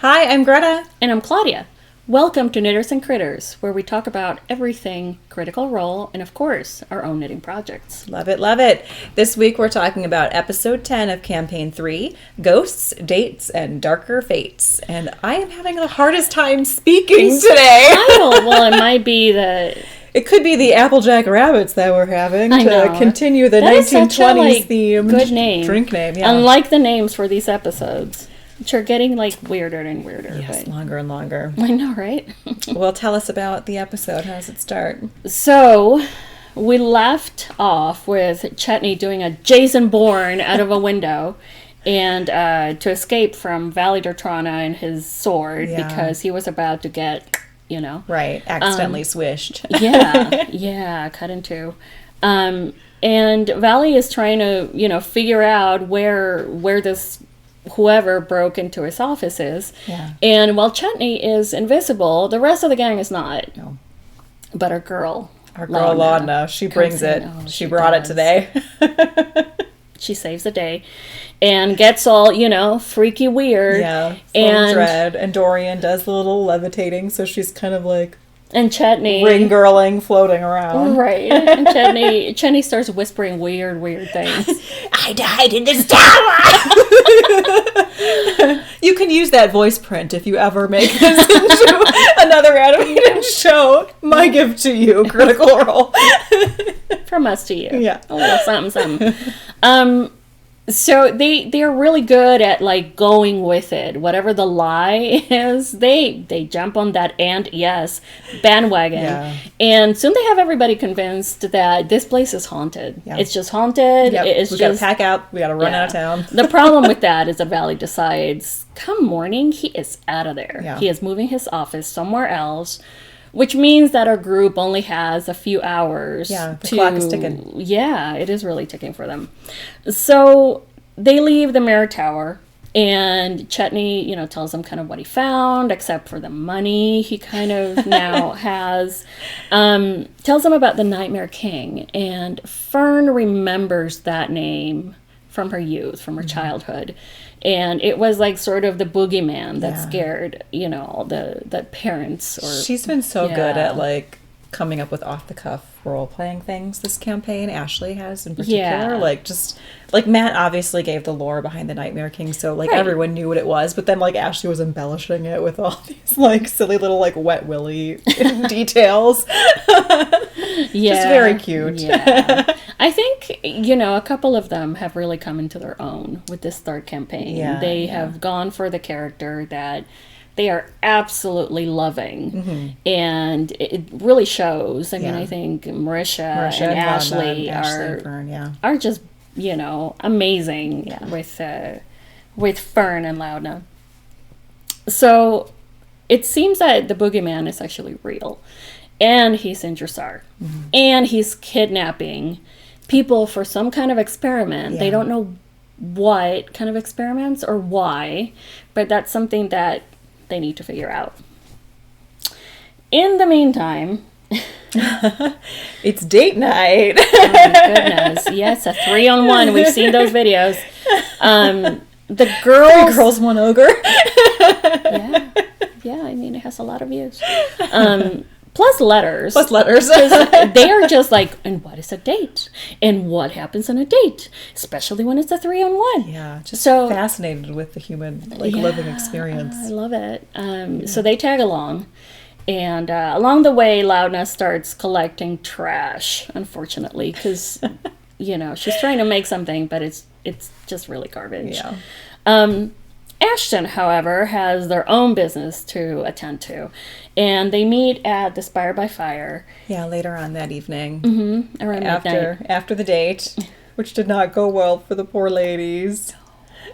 Hi, I'm Greta. And I'm Claudia. Welcome to Knitters and Critters, where we talk about everything Critical Role and, of course, our own knitting projects. Love it, love it. This week we're talking about episode 10 of campaign 3, Ghosts, Dates, and Darker Fates. And I am having the hardest time speaking today. Well, it might be the... It could be the Applejack Rabbits that we're having to continue the 1920s themed good name. Drink name. Yeah. Unlike the names for these episodes, which are getting weirder and weirder. Yes, longer and longer. I know, right? Well, tell us about the episode. How does it start? So, we left off with Chetney doing a Jason Bourne out of a window and to escape from Valedortrana and his sword because he was about to get... Right, accidentally swished. cut in two. And Valley is trying to, figure out where this whoever broke into his office is. Yeah. And while Chetney is invisible, the rest of the gang is not. No. But our girl, Laudna, she brings it. Oh, she brought it today. She saves the day and gets all, freaky weird. Yeah. And dread. And Dorian does the little levitating, so she's kind of and Chetney ring girling, floating around. Right. And Chetney starts whispering weird things. I died in this tower! You can use that voice print if you ever make this into another animated show. My gift to you, Critical Role. From us to you. Yeah. A little something. So they're really good at going with it. Whatever the lie is, they jump on that and yes bandwagon. Yeah. And soon they have everybody convinced that this place is haunted. Yeah. It's just haunted. Yep. We gotta pack out. We gotta run out of town. The problem with that is that Valley decides, come morning, he is out of there. Yeah. He is moving his office somewhere else. Which means that our group only has a few hours. Yeah, the clock is ticking. Yeah, it is really ticking for them. So they leave the Mirror Tower, and Chetney, tells them kind of what he found, except for the money he kind of now has. Tells them about the Nightmare King, and Fern remembers that name from her youth, from her childhood. And it was sort of the boogeyman that scared, the parents. Or she's been so good at coming up with off-the-cuff role-playing things this campaign. Ashley has in particular. Matt obviously gave the lore behind the Nightmare King, so everyone knew what it was. But then Ashley was embellishing it with all these silly little wet willy details. Just very cute. Yeah. I think, a couple of them have really come into their own with this third campaign. Yeah, they have gone for the character that they are absolutely loving. Mm-hmm. And it really shows. I mean, I think Marisha and Ashley are just, amazing with Fern and Laudna. So it seems that the boogeyman is actually real. And he's in Dressar. Mm-hmm. And he's kidnapping people for some kind of experiment. Yeah. They don't know what kind of experiments or why, but that's something that they need to figure out. In the meantime... it's date night. Oh my goodness. Yes, a 3-on-1. We've seen those videos. The girls... 3 girls, 1 ogre. Yeah, I mean, it has a lot of views. Plus letters. They are just and what is a date? And what happens on a date? Especially when it's a 3-on-1. Yeah, just so fascinated with the human living experience. I love it. So they tag along. And along the way, Laudna starts collecting trash, unfortunately, because, she's trying to make something, but it's just really garbage. Yeah. Ashton, however, has their own business to attend to, and they meet at the Spire by Fire. Yeah, later on that evening. Mm-hmm. Around midnight. After the date, which did not go well for the poor ladies.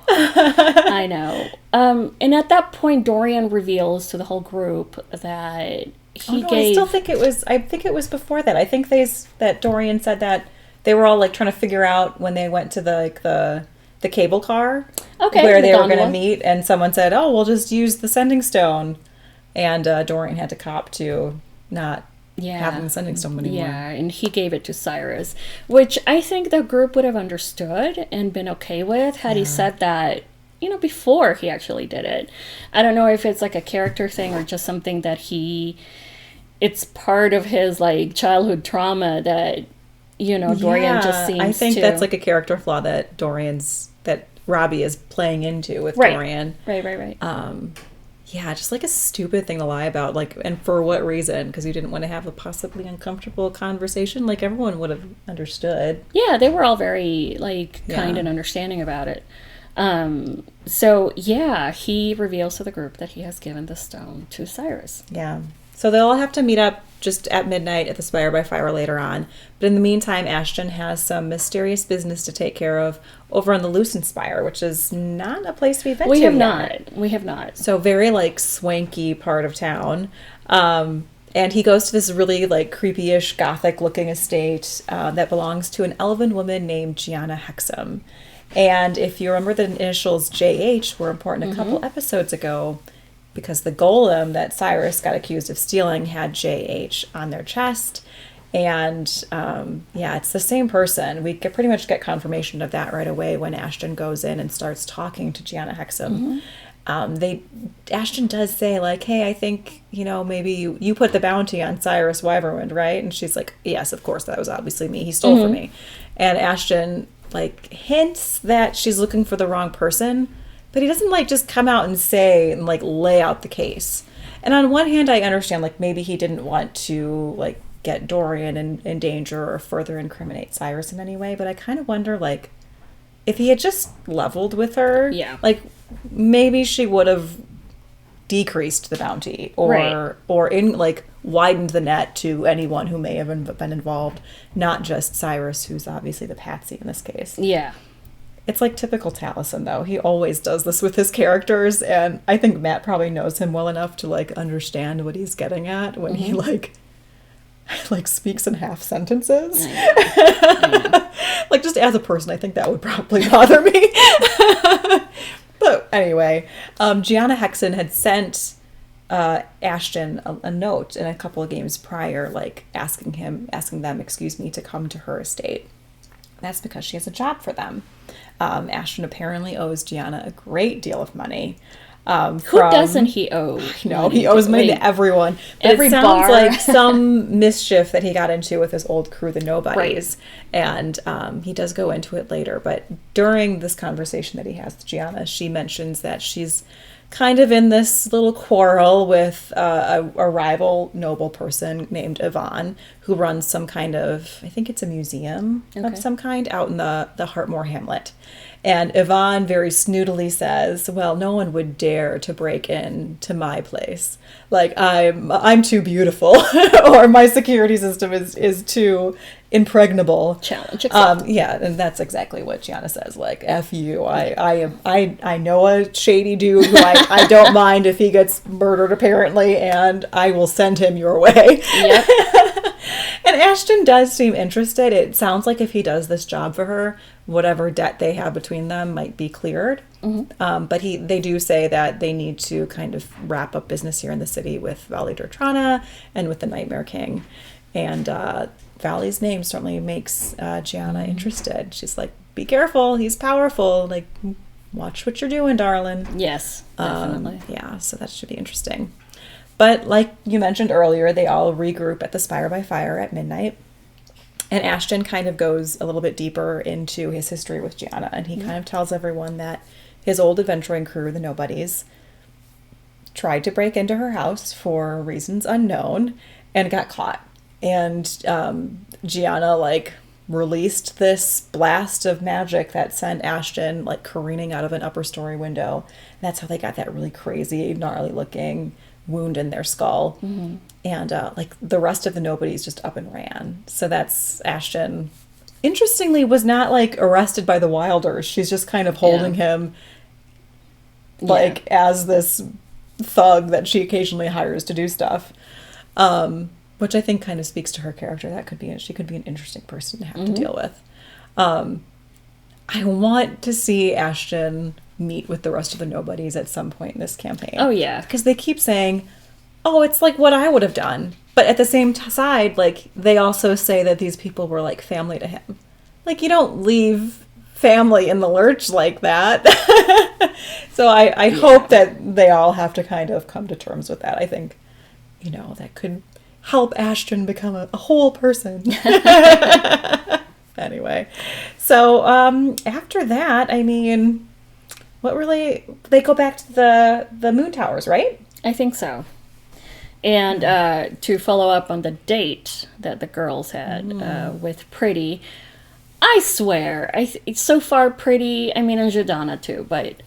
I know. And at that point, Dorian reveals to the whole group that he gave... I still think it was... I think it was before that. I think that Dorian said that they were all trying to figure out when they went to the cable car, where they were going to meet, and someone said, "Oh, we'll just use the sending stone," and Dorian had to cop to not having the sending stone anymore. Yeah, and he gave it to Cyrus, which I think the group would have understood and been okay with had he said that before he actually did it. I don't know if it's like a character thing or just something that it's part of his like childhood trauma that, Dorian just seems to. I think that's like a character flaw that Robbie is playing into with Dorian. Right. Yeah, just like a stupid thing to lie about, like, and for what reason? Because you didn't want to have a possibly uncomfortable conversation. Like, everyone would have understood. Yeah, they were all very, like, kind and understanding about it. So, yeah, he reveals to the group that he has given the stone to Cyrus. Yeah. So they'll all have to meet up just at midnight at the Spire by Fire later on. But in the meantime, Ashton has some mysterious business to take care of over on the Lucent Spire, which is not a place we've been to yet. We have not. So very, like, swanky part of town. And he goes to this really, like, creepy-ish, gothic-looking estate that belongs to an elven woman named Gianna Hexam. And if you remember, the initials JH were important a couple episodes ago, because the golem that Cyrus got accused of stealing had JH on their chest. And, it's the same person. We pretty much get confirmation of that right away when Ashton goes in and starts talking to Gianna Hexam. Ashton does say, like, hey, I think, maybe you put the bounty on Cyrus Wyverwind, right? And she's like, yes, of course, that was obviously me. He stole from me. And Ashton, like, hints that she's looking for the wrong person. But he doesn't, like, just come out and say and, like, lay out the case. And on one hand, I understand, like, maybe he didn't want to, like, get Dorian in danger or further incriminate Cyrus in any way. But I kind of wonder, like, if he had just leveled with her, like, maybe she would have decreased the bounty or widened the net to anyone who may have been involved, not just Cyrus, who's obviously the patsy in this case. Yeah. It's like typical Taliesin, though. He always does this with his characters, and I think Matt probably knows him well enough to, like, understand what he's getting at when he, like speaks in half sentences. I know. Like, just as a person, I think that would probably bother me. But anyway, Gianna Hexam had sent Ashton a note in a couple of games prior, like, asking them, to come to her estate. That's because she has a job for them. Ashton apparently owes Gianna a great deal of money. Who doesn't he owe? No, he owes money to everyone. But every it sounds bar. like some mischief that he got into with his old crew, the Nobodies. Right. And he does go into it later. But during this conversation that he has with Gianna, she mentions that she's kind of in this little quarrel with a rival noble person named Yvonne, who runs some kind of, I think it's a museum of some kind out in the Hartmoor Hamlet. And Yvonne very snootily says, well, no one would dare to break in to my place. Like, I'm too beautiful, or my security system is too impregnable. Challenge accepted. Yeah, and that's exactly what Gianna says. Like, F you. I know a shady dude who I don't mind if he gets murdered, apparently, and I will send him your way. Yep. And Ashton does seem interested. It sounds like if he does this job for her, whatever debt they have between them might be cleared. But they do say that they need to kind of wrap up business here in the city with Valley Dortrana and with the Nightmare King. And Valley's name certainly makes Gianna interested. She's like, be careful, he's powerful. Like, watch what you're doing, darling. Yes, definitely. Yeah, so that should be interesting. But like you mentioned earlier, they all regroup at the Spire by Fire at midnight. And Ashton kind of goes a little bit deeper into his history with Gianna. And he kind of tells everyone that his old adventuring crew, the Nobodies, tried to break into her house for reasons unknown and got caught. And Gianna, like, released this blast of magic that sent Ashton, like, careening out of an upper story window. And that's how they got that really crazy, gnarly looking wound in their skull. And like, the rest of the Nobodies just up and ran. So that's Ashton. Interestingly, was not, like, arrested by the Wilders. She's just kind of holding him, like, as this thug that she occasionally hires to do stuff. Which I think kind of speaks to her character. She could be an interesting person to have to deal with. I want to see Ashton meet with the rest of the Nobodies at some point in this campaign. Oh, yeah. Because they keep saying, oh, it's like what I would have done. But at the same side, like, they also say that these people were like family to him. Like, you don't leave family in the lurch like that. So I hope that they all have to kind of come to terms with that. I think, that could help Ashton become a whole person. Anyway, so after that, I mean, they go back to the moon towers, right? I think so. And to follow up on the date that the girls had with Pretty, I swear, it's so far Pretty, I mean, and Jordana too, but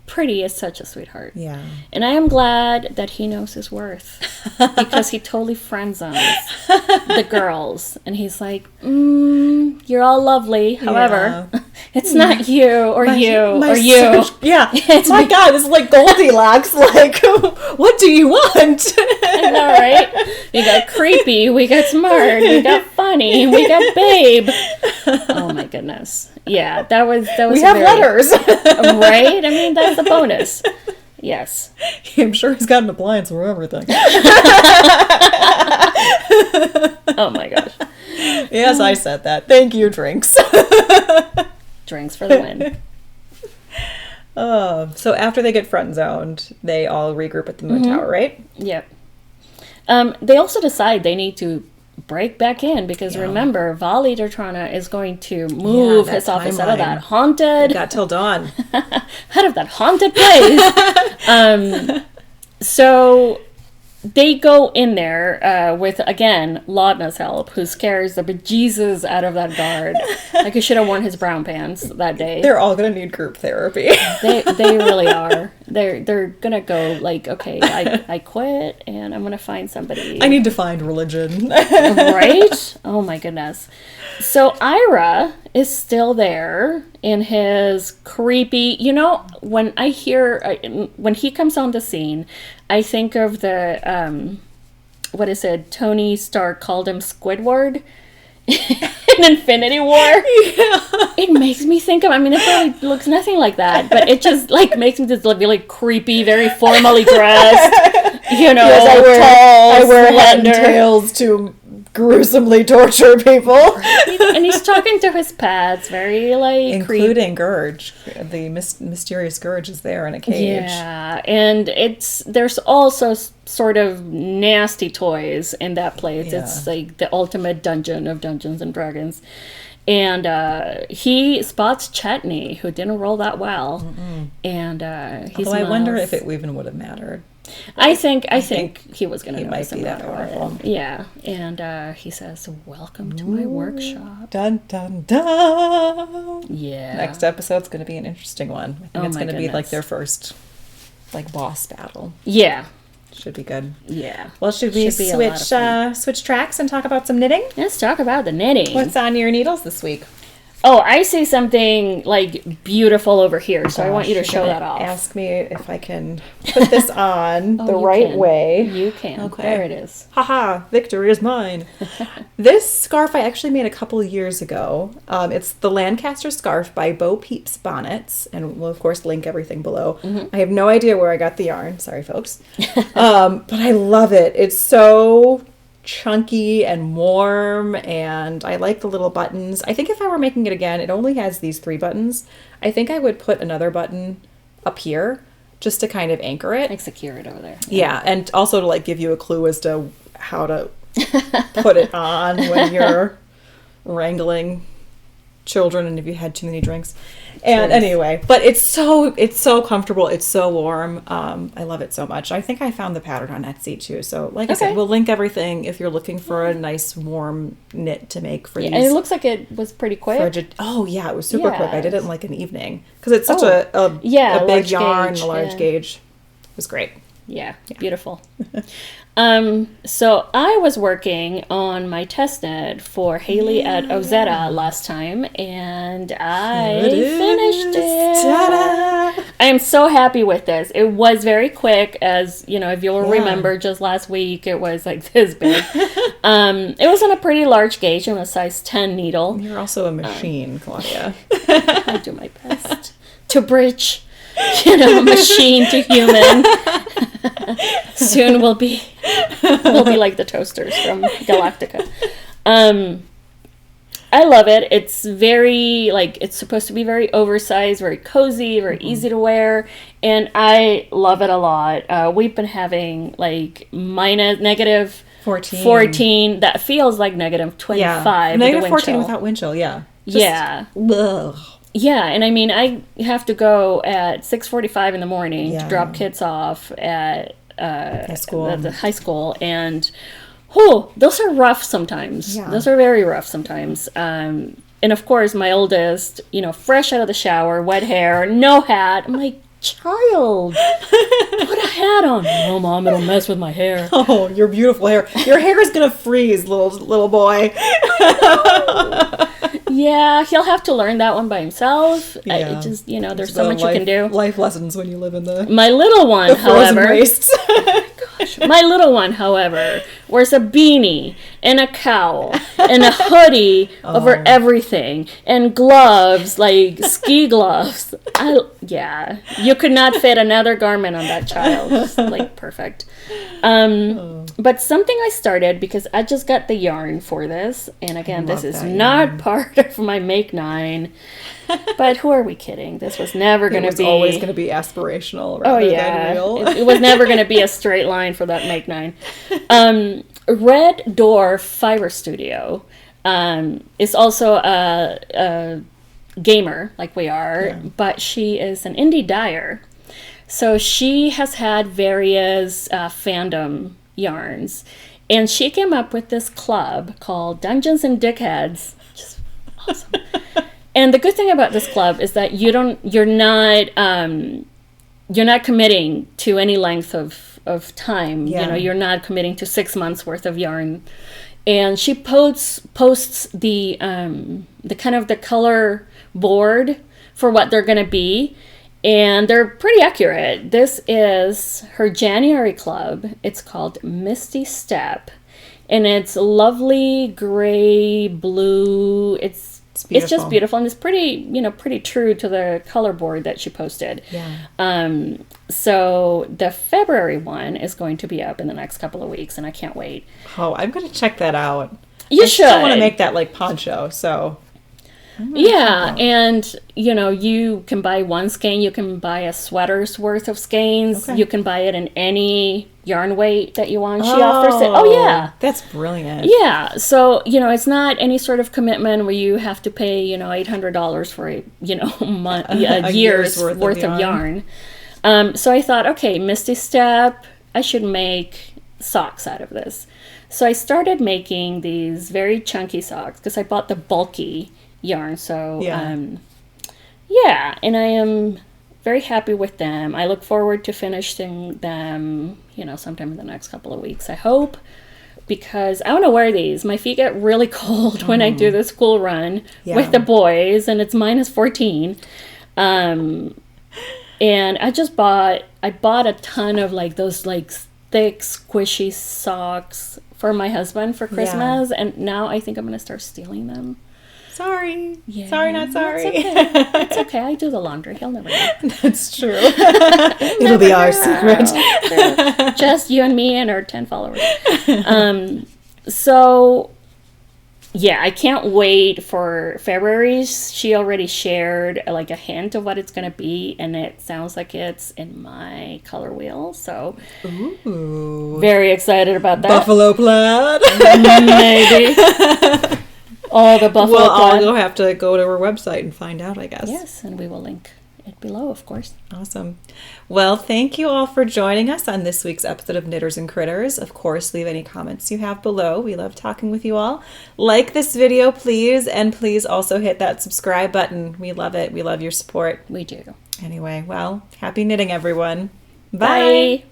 Pretty is such a sweetheart. Yeah. And I am glad that he knows his worth, because he totally friend zones the girls. And he's like, you're all lovely. However, it's not you or you or you. Yeah. It's my God, it's like Goldilocks. Like, what do you want? I know, right? We got creepy, we got smart, we got funny, we got babe. Oh my goodness. Yeah, that was we have letters. Right? I mean, that's the bonus. Yes. I'm sure he's got an appliance for everything. Oh my gosh. Yes, I said that. Thank you, drinks. Drinks for the win. So after they get friend zoned, they all regroup at the moon tower, right? Yep. They also decide they need to break back in, because remember, Vali Dertrana is going to move his office out of that haunted... Got till dawn. Out of that haunted place. So they go in there with, again, Laudna's help, who scares the bejesus out of that guard. Like, he should have worn his brown pants that day. They're all going to need group therapy. They really are. They're going to go like, okay, I quit and I'm going to find somebody. I need to find religion. Right? Oh my goodness. So Ira is still there in his creepy, when I hear, when he comes on the scene, I think of the, what is it, Tony Stark called him Squidward in Infinity War. Yeah. It makes me think of, I mean, it probably looks nothing like that, but it just, like, makes me just look really creepy, very formally dressed, yes, I wear head and slender. tails to gruesomely torture people. And he's talking to his pets, very like including Gurge. The mysterious Gurge is there in a cage. Yeah, and there's also sort of nasty toys in that place. Yeah. It's like the ultimate dungeon of Dungeons and Dragons. And he spots Chetney, who didn't roll that well. Mm-mm. And he I wonder if it even would have mattered. I think he was going to know might be that powerful. Yeah, and he says, "Welcome to my workshop." Dun dun dun. Yeah. Next episode's going to be an interesting one. I think it's going to be like their first, like, boss battle. Yeah. Should be good. Yeah. Well, should we switch tracks and talk about some knitting? Let's talk about the knitting. What's on your needles this week? Oh, I see something, like, beautiful over here, so I want you to show that off. Ask me if I can put this on the right way. You can. Okay. There it is. Haha, victory is mine. This scarf I actually made a couple years ago. It's the Lancaster scarf by Peep's Bonnets, and we'll, of course, link everything below. Mm-hmm. I have no idea where I got the yarn. Sorry, folks. But I love it. It's so chunky and warm, and I like the little buttons. I think if I were making it again, it only has these 3 buttons. I think I would put another button up here just to kind of anchor it. Like secure it over there. Yeah, and also to like give you a clue as to how to put it on when you're wrangling children and if you had too many drinks. And anyway, but it's so comfortable. It's so warm. I love it so much. I think I found the pattern on Etsy too. So like I said, we'll link everything if you're looking for a nice warm knit to make for these. And it looks like it was pretty quick. Oh yeah, it was super quick. I did it in like an evening because it's such a big yarn, a large gauge. It was great. Yeah, beautiful. So I was working on my test knit for Hailey at Ozetta last time, and I finished it. Ta-da! I am so happy with this. It was very quick, as you know, if you'll remember, just last week it was like this big. It was on a pretty large gauge, on a size 10 needle. You're also a machine, Claudia. I do my best to bridge, machine to human. Soon we'll be I love it. It's very, like, it's supposed to be very oversized, very cozy, very easy to wear. And I love it a lot. We've been having, like, negative 14. That feels like negative 25. Yeah. Negative 14 without wind chill, yeah. Yeah. Ugh. Yeah, and I mean, I have to go at 6:45 in the morning to drop kids off at high school. The high school, and those are rough sometimes. Yeah. Those are very rough sometimes. And of course, my oldest, fresh out of the shower, wet hair, no hat. I'm like, child, put a hat on. No, Mom, it'll mess with my hair. Oh, your beautiful hair. Your hair is gonna freeze, little boy. Yeah, he'll have to learn that one by himself. Yeah. There's so much you can do. Life lessons when you live in the My little one, however. Wastes. My little one, however, wears a beanie and a cowl and a hoodie over everything and gloves, like ski gloves. You could not fit another garment on that child. It's like perfect. But something I started, because I just got the yarn for this, and again, this is not part of my Make 9. But who are we kidding? This was never going to be... It was always going to be aspirational rather than real. It was never going to be a straight line for that Make 9. Red Door Fibre Studio is also a gamer, like we are, but she is an indie dyer. So she has had various fandom yarns, and she came up with this club called Dungeons and Dickheads, which is awesome. And the good thing about this club is that you're not committing to any length of time. Yeah. You're not committing to 6 months worth of yarn. And she posts the kind of the color board for what they're going to be, and they're pretty accurate. This is her January club. It's called Misty Step, and it's lovely gray blue. It's just beautiful, and it's pretty true to the color board that she posted. Yeah. So the February one is going to be up in the next couple of weeks, and I can't wait. Oh, I'm going to check that out. You should. I still want to make that like poncho, so. Yeah, and you can buy one skein. You can buy a sweater's worth of skeins. Okay. You can buy it in any yarn weight that you want. She offers it. Oh yeah, that's brilliant. Yeah, so it's not any sort of commitment where you have to pay $800 for a year's worth of yarn. So I thought, okay, Misty Step, I should make socks out of this. So I started making these very chunky socks because I bought the bulky yarn. So and I am very happy with them. I look forward to finishing them sometime in the next couple of weeks, I hope, because I want to wear these. My feet get really cold when I do the school run with the boys, and it's minus 14. And I bought a ton of like those like thick squishy socks for my husband for Christmas, and now I think I'm gonna start stealing them. Sorry. Yeah, sorry, not sorry. It's okay. I do the laundry. He'll never know. That's true. It'll be our secret. Just you and me and our 10 followers. So, yeah, I can't wait for February. She already shared like a hint of what it's going to be, and it sounds like it's in my color wheel. So, very excited about that. Buffalo plaid. Maybe. Oh, the buffalo plaid. I'll have to go to her website and find out, I guess. Yes, and we will link it below, of course. Awesome. Well, thank you all for joining us on this week's episode of Knitters and Critters. Of course, leave any comments you have below. We love talking with you all. Like this video, please, and please also hit that subscribe button. We love it. We love your support. We do. Anyway, well, happy knitting, everyone. Bye. Bye.